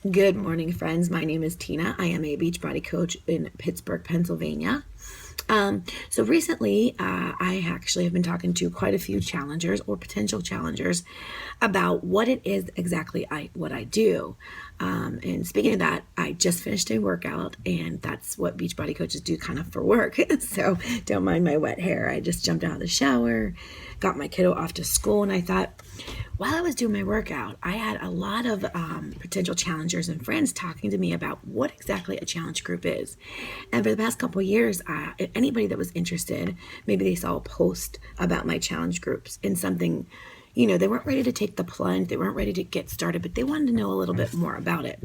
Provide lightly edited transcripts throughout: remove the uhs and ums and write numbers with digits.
Good morning, friends. My name is Tina. I am a Beachbody coach in Pittsburgh, Pennsylvania. So recently, I actually have been talking to quite a few challengers or potential challengers about what it is exactly what I do. And speaking of that, I just finished a workout, and that's what Beachbody coaches do kind of for work. So don't mind my wet hair. I just jumped out of the shower, got my kiddo off to school, and I thought, while I was doing my workout, I had a lot of potential challengers and friends talking to me about what exactly a challenge group is. And for the past couple of years, anybody that was interested, maybe they saw a post about my challenge groups in something, they weren't ready to take the plunge, they weren't ready to get started, but they wanted to know a little bit more about it.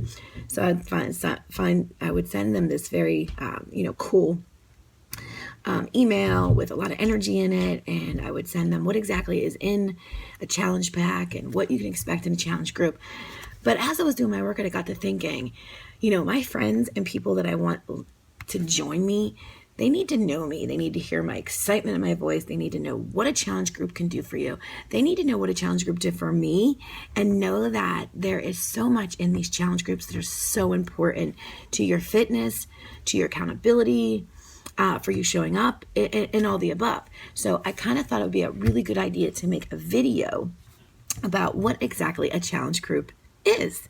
So I would send them this very, cool email with a lot of energy in it, and I would send them what exactly is in a challenge pack and what you can expect in a challenge group. But as I was doing my workout, I got to thinking, my friends and people that I want to join me, they need to know me. They need to hear my excitement in my voice. They need to know what a challenge group can do for you. They need to know what a challenge group did for me and know that there is so much in these challenge groups that are so important to your fitness, to your accountability, for you showing up, and all the above. So I kind of thought it would be a really good idea to make a video about what exactly a challenge group is.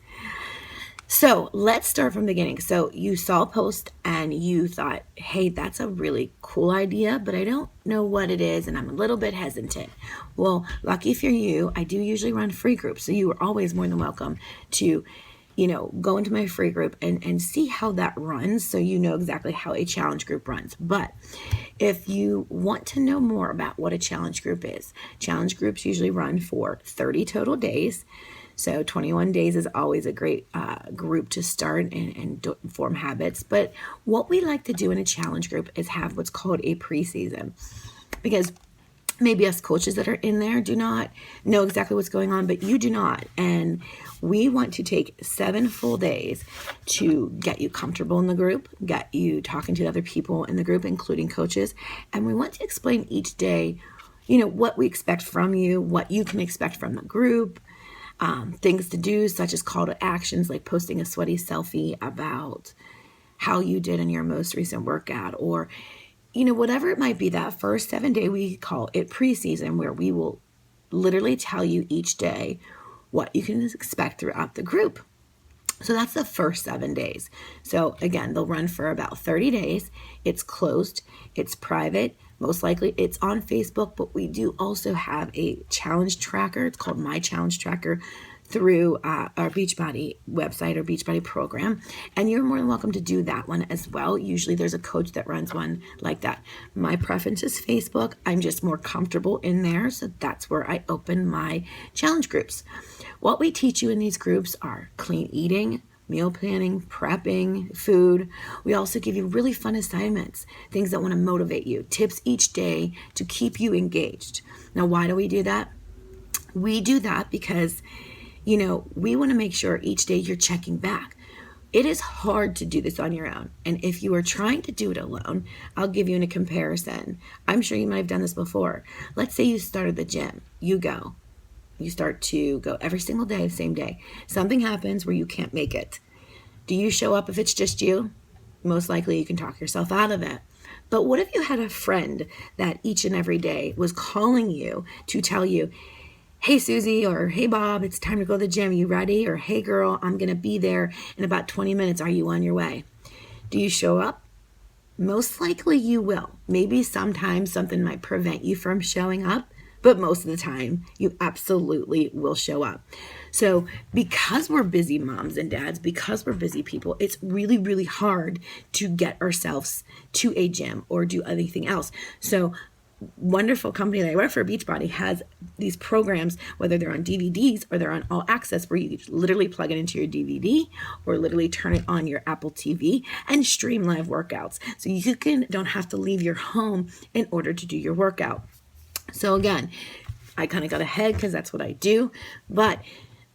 So let's start from the beginning. So you saw a post and you thought, hey, that's a really cool idea, but I don't know what it is and I'm a little bit hesitant. Well, lucky for you, I do usually run free groups. So you are always more than welcome to go into my free group and see how that runs so you know exactly how a challenge group runs. But if you want to know more about what a challenge group is, challenge groups usually run for 30 total days. So 21 days is always a great group to start and form habits. But what we like to do in a challenge group is have what's called a preseason, because maybe us coaches that are in there do not know exactly what's going on, but you do not. And we want to take 7 full days to get you comfortable in the group, get you talking to other people in the group, including coaches. And we want to explain each day, what we expect from you, what you can expect from the group, things to do, such as call to actions, like posting a sweaty selfie about how you did in your most recent workout, or whatever it might be. That first 7 day, we call it preseason, where we will literally tell you each day what you can expect throughout the group. So that's the first 7 days. So again, they'll run for about 30 days. It's closed, it's private. Most likely it's on Facebook, but we do also have a challenge tracker. It's called My Challenge Tracker through our Beachbody website or Beachbody program. And you're more than welcome to do that one as well. Usually there's a coach that runs one like that. My preference is Facebook. I'm just more comfortable in there. So that's where I open my challenge groups. What we teach you in these groups are clean eating, meal planning, prepping, food. We also give you really fun assignments, things that want to motivate you, tips each day to keep you engaged. Now, why do we do that? We do that because we want to make sure each day you're checking back. It is hard to do this on your own. And if you are trying to do it alone, I'll give you a comparison. I'm sure you might have done this before. Let's say you started the gym. You start to go every single day, the same day. Something happens where you can't make it. Do you show up if it's just you? Most likely you can talk yourself out of it. But what if you had a friend that each and every day was calling you to tell you, hey, Susie, or hey, Bob, it's time to go to the gym. You ready? Or hey, girl, I'm going to be there in about 20 minutes. Are you on your way? Do you show up? Most likely you will. Maybe sometimes something might prevent you from showing up, but most of the time you absolutely will show up. So because we're busy moms and dads, because we're busy people, it's really, really hard to get ourselves to a gym or do anything else. So wonderful company that I work for, Beachbody, has these programs, whether they're on DVDs or they're on All Access, where you literally plug it into your DVD or literally turn it on your Apple TV and stream live workouts. So you don't have to leave your home in order to do your workout. So again, I kind of got ahead because that's what I do. But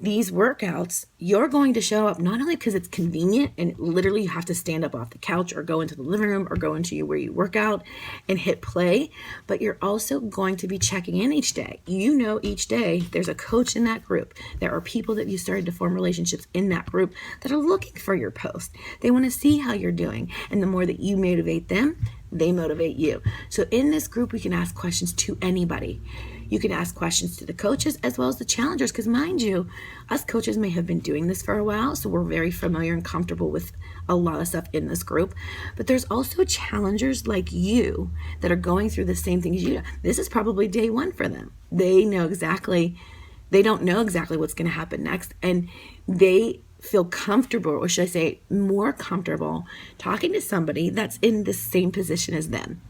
these workouts, you're going to show up not only because it's convenient and literally you have to stand up off the couch or go into the living room or go into where you work out and hit play, but you're also going to be checking in each day. You know, each day there's a coach in that group. There are people that you started to form relationships in that group that are looking for your post. They want to see how you're doing. And the more that you motivate them, they motivate you. So in this group, we can ask questions to anybody. You can ask questions to the coaches as well as the challengers, because mind you, us coaches may have been doing this for a while, so we're very familiar and comfortable with a lot of stuff in this group. But there's also challengers like you that are going through the same thing as you. This is probably day one for them. They don't know exactly what's going to happen next, and they feel comfortable, or should I say more comfortable, talking to somebody that's in the same position as them.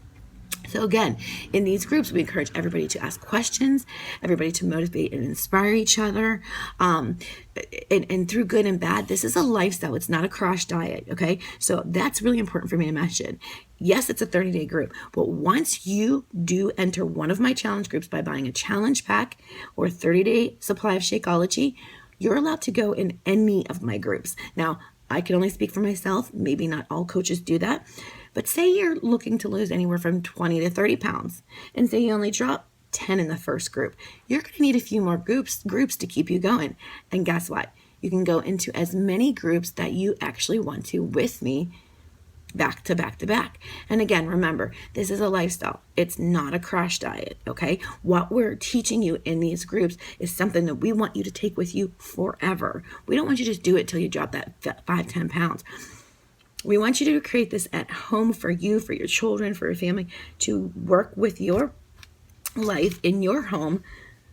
So again, in these groups, we encourage everybody to ask questions, everybody to motivate and inspire each other. And through good and bad, this is a lifestyle. It's not a crash diet, okay? So that's really important for me to mention. Yes, it's a 30-day group, but once you do enter one of my challenge groups by buying a challenge pack or a 30-day supply of Shakeology, you're allowed to go in any of my groups. Now, I can only speak for myself. Maybe not all coaches do that. But say you're looking to lose anywhere from 20 to 30 pounds, and say you only drop 10 in the first group. You're going to need a few more groups to keep you going. And guess what? You can go into as many groups that you actually want to with me, back to back to back. And again, remember, this is a lifestyle. It's not a crash diet, okay? What we're teaching you in these groups is something that we want you to take with you forever. We don't want you to just do it till you drop that 5-10 pounds. We want you to create this at home for you, for your children, for your family, to work with your life in your home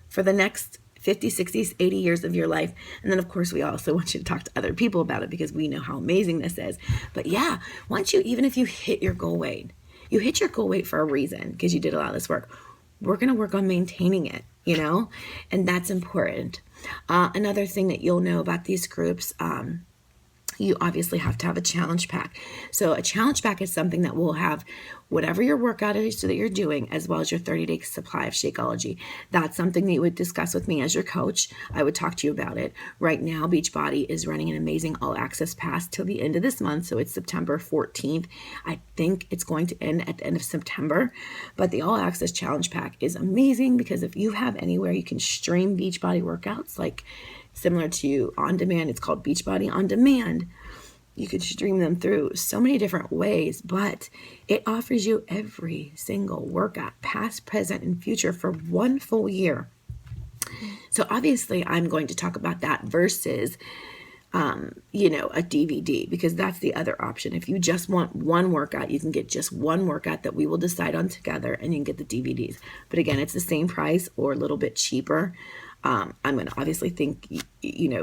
for the next 50, 60, 80 years of your life. And then, of course, we also want you to talk to other people about it because we know how amazing this is. But yeah, even if you hit your goal weight, you hit your goal weight for a reason because you did a lot of this work. We're going to work on maintaining it, and that's important. Another thing that you'll know about these groups, you obviously have to have a challenge pack. So a challenge pack is something that will have whatever your workout is that you're doing, as well as your 30-day supply of Shakeology. That's something that you would discuss with me as your coach. I would talk to you about it. Right now, Beachbody is running an amazing all-access pass till the end of this month. So it's September 14th. I think it's going to end at the end of September. But the all-access challenge pack is amazing because if you have anywhere you can stream Beachbody workouts, like similar to On Demand, it's called Beachbody On Demand. You could stream them through so many different ways, but it offers you every single workout, past, present, and future for one full year. So obviously I'm going to talk about that versus, a DVD, because that's the other option. If you just want one workout, you can get just one workout that we will decide on together and you can get the DVDs. But again, it's the same price or a little bit cheaper. I'm going to obviously think,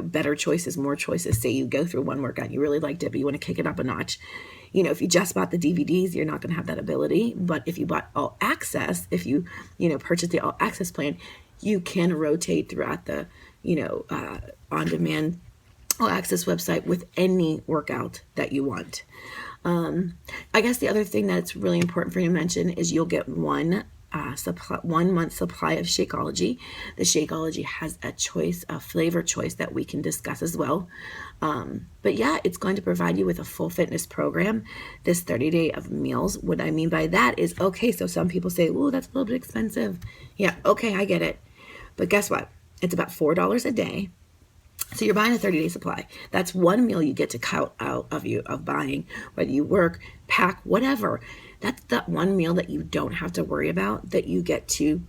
better choices, more choices. Say you go through one workout, you really liked it, but you want to kick it up a notch. If you just bought the DVDs, you're not going to have that ability. But if you bought all access, if you, purchase the all access plan, you can rotate throughout the, on demand all access website with any workout that you want. I guess the other thing that's really important for you to mention is you'll get 1 month supply of Shakeology. The Shakeology has a flavor choice that we can discuss as well. But yeah, it's going to provide you with a full fitness program, this 30-day of meals. What I mean by that is, okay, so some people say, oh, that's a little bit expensive. Yeah, okay, I get it. But guess what? It's about $4 a day. So you're buying a 30-day supply. That's one meal you get to cut out of buying, whether you work, pack, whatever. That's that one meal that you don't have to worry about, that you get to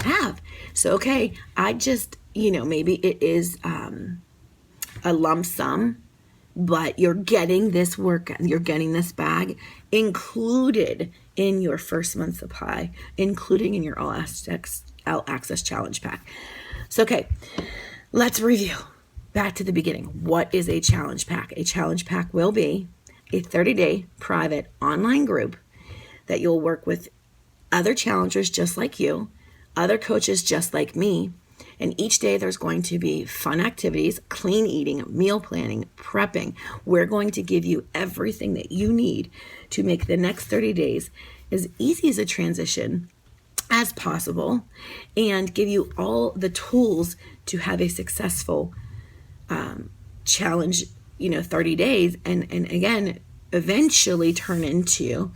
have. So, okay, I just, maybe it is a lump sum, but you're getting this you're getting this bag included in your first month supply, including in your all access challenge pack. So, okay, let's review. Back to the beginning. What is a challenge pack? A challenge pack will be a 30-day private online group that you'll work with other challengers just like you, other coaches just like me, and each day there's going to be fun activities, clean eating, meal planning, prepping. We're going to give you everything that you need to make the next 30 days as easy as a transition as possible and give you all the tools to have a successful challenge, 30 days, and again, eventually turn into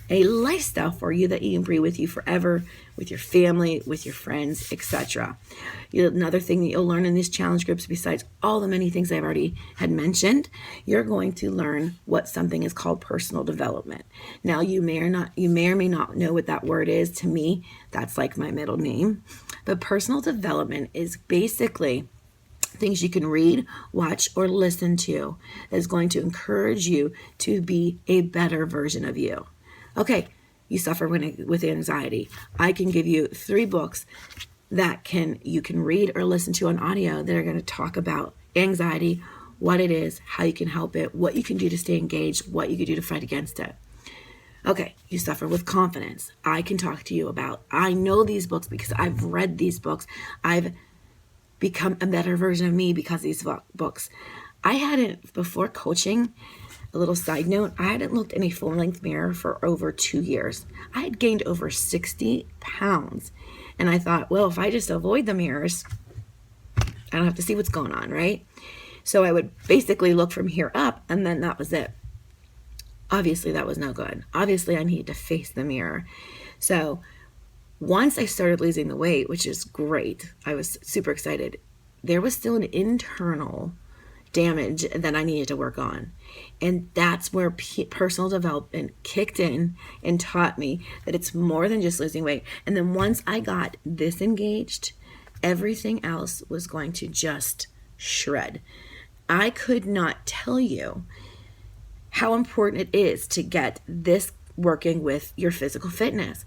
a lifestyle for you that you can bring with you forever, with your family, with your friends, etc. Another thing that you'll learn in these challenge groups, besides all the many things I've already had mentioned, you're going to learn what something is called personal development. Now, you may or may not know what that word is. To me, that's like my middle name. But personal development is basically things you can read, watch, or listen to that is going to encourage you to be a better version of you. Okay, you suffer with anxiety. I can give you 3 books that you can read or listen to on audio that are going to talk about anxiety, what it is, how you can help it, what you can do to stay engaged, what you can do to fight against it. Okay, you suffer with confidence. I can talk to you about, I know these books because I've read these books. I've become a better version of me because of these books. I hadn't, before coaching, a little side note, I hadn't looked in a full-length mirror for over 2 years. I had gained over 60 pounds. And I thought, well, if I just avoid the mirrors, I don't have to see what's going on, right? So I would basically look from here up, and then that was it. Obviously, that was no good. Obviously, I needed to face the mirror. So once I started losing the weight, which is great, I was super excited, there was still an internal damage that I needed to work on. And that's where personal development kicked in and taught me that it's more than just losing weight. And then once I got this engaged, everything else was going to just shred. I could not tell you how important it is to get this working with your physical fitness,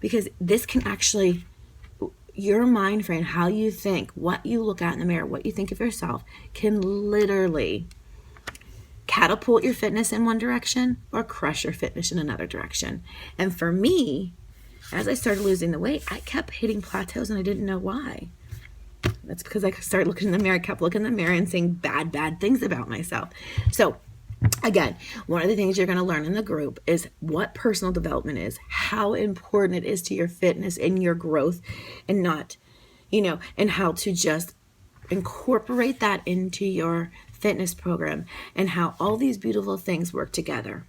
because this can actually, your mind frame, how you think, what you look at in the mirror, what you think of yourself, can literally catapult your fitness in one direction or crush your fitness in another direction. And for me, as I started losing the weight, I kept hitting plateaus and I didn't know why. That's because I started looking in the mirror. I kept looking in the mirror and saying bad things about myself. So again, one of the things you're going to learn in the group is what personal development is, how important it is to your fitness and your growth, and not, and how to just incorporate that into your fitness program, and how all these beautiful things work together.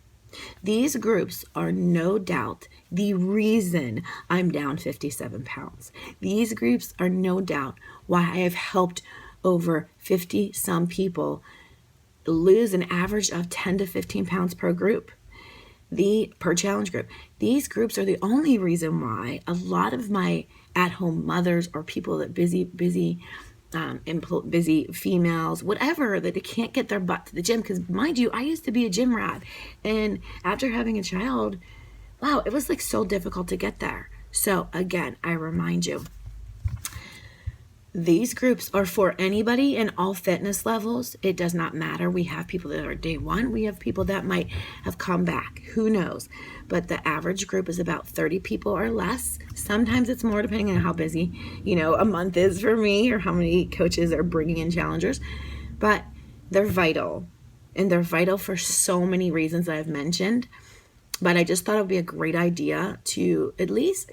These groups are no doubt the reason I'm down 57 pounds. These groups are no doubt why I have helped over 50 some people lose an average of 10 to 15 pounds per group, per challenge group. These groups are the only reason why a lot of my at-home mothers or people that busy females, whatever, that they can't get their butt to the gym. Because mind you, I used to be a gym rat, and after having a child, wow, it was like so difficult to get there. So again, I remind you, these groups are for anybody in all fitness levels. It does not matter. We have people that are day one. We have people that might have come back. Who knows? But the average group is about 30 people or less. Sometimes it's more, depending on how busy, a month is for me, or how many coaches are bringing in challengers. But they're vital. And they're vital for so many reasons that I've mentioned. But I just thought it would be a great idea to at least,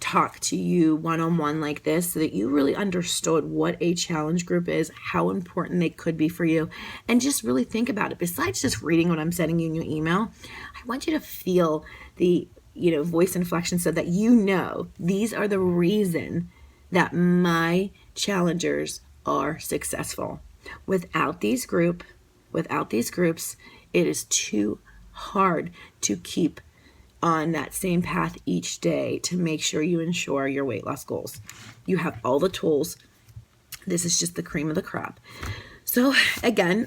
talk to you one-on-one like this, so that you really understood what a challenge group is, how important they could be for you, and just really think about it. Besides just reading what I'm sending you in your email, I want you to feel the voice inflection, so that these are the reason that my challengers are successful. Without these groups, it is too hard to keep on that same path each day to make sure you ensure your weight loss goals. You have all the tools. This is just the cream of the crop. So again,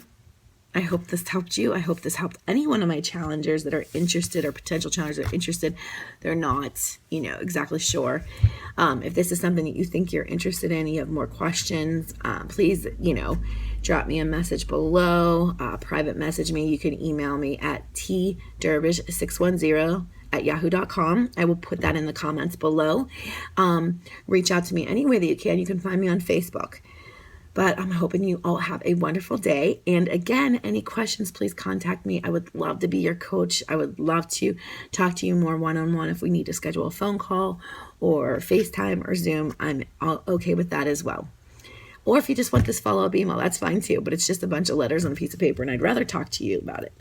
I hope this helped you. I hope this helped any one of my challengers that are interested, or potential challengers that are interested. They're not, exactly sure. If this is something that you think you're interested in, you have more questions, please, drop me a message below, private message me. You can email me at tderbish610@yahoo.com. I will put that in the comments below. Reach out to me any way that you can. You can find me on Facebook. But I'm hoping you all have a wonderful day. And again, any questions, please contact me. I would love to be your coach. I would love to talk to you more one-on-one if we need to schedule a phone call or FaceTime or Zoom. I'm okay with that as well. Or if you just want this follow-up email, that's fine too. But it's just a bunch of letters on a piece of paper, and I'd rather talk to you about it.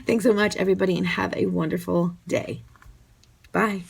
Thanks so much, everybody, and have a wonderful day. Bye.